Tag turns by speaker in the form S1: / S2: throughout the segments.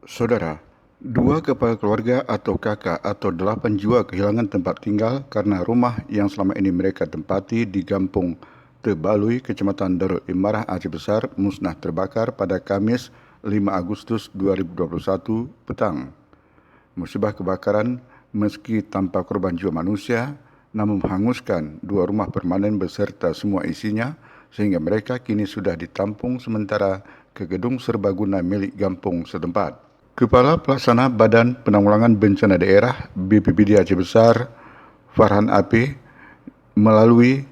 S1: Saudara, 2 kepala keluarga atau kakak atau 8 jiwa kehilangan tempat tinggal karena rumah yang selama ini mereka tempati di Kampung Tebalui, Kecamatan Darul Imarah, Aceh Besar, musnah terbakar pada Kamis 5 Agustus 2021 petang. Musibah kebakaran meski tanpa korban jiwa manusia, namun menghanguskan 2 rumah permanen beserta semua isinya, sehingga mereka kini sudah ditampung sementara ke gedung serbaguna milik kampung setempat. Kepala Pelaksana Badan Penanggulangan Bencana Daerah BPBD Aceh Besar, Farhan AP, melalui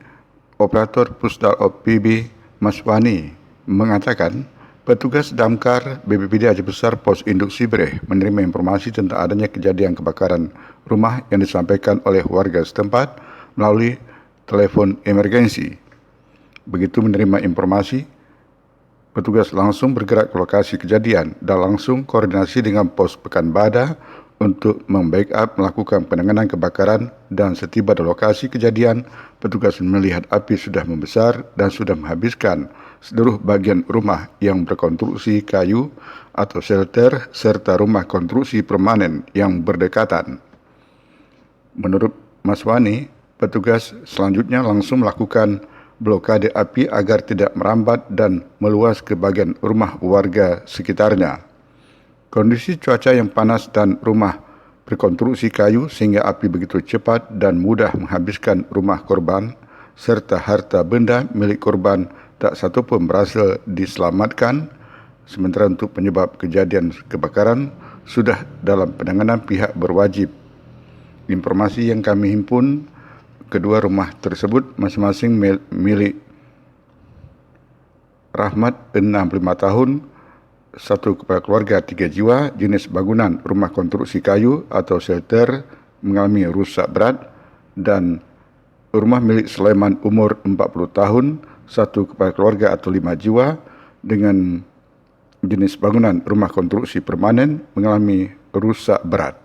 S1: operator Pusdal OPB Maswani mengatakan, petugas damkar BPBD Aceh Besar Pos Induk Sibreh menerima informasi tentang adanya kejadian kebakaran rumah yang disampaikan oleh warga setempat melalui telepon emergensi. Begitu menerima informasi, petugas langsung bergerak ke lokasi kejadian dan langsung koordinasi dengan pos Pekanbadak untuk membackup melakukan penanganan kebakaran, dan setiba di lokasi kejadian, petugas melihat api sudah membesar dan sudah menghabiskan seluruh bagian rumah yang berkonstruksi kayu atau shelter serta rumah konstruksi permanen yang berdekatan. Menurut Mas Wani, petugas selanjutnya langsung melakukan blokade api agar tidak merambat dan meluas ke bagian rumah warga sekitarnya. Kondisi cuaca yang panas dan rumah berkonstruksi kayu sehingga api begitu cepat dan mudah menghabiskan rumah korban serta harta benda milik korban, tak satu pun berhasil diselamatkan. Sementara untuk penyebab kejadian kebakaran sudah dalam penanganan pihak berwajib. Informasi yang kami himpun, kedua rumah tersebut masing-masing milik Rahmat 65 tahun, satu kepala keluarga 3 jiwa, jenis bangunan rumah konstruksi kayu atau shelter mengalami rusak berat, dan rumah milik Sulaiman umur 40 tahun, satu kepala keluarga atau 5 jiwa dengan jenis bangunan rumah konstruksi permanen mengalami rusak berat.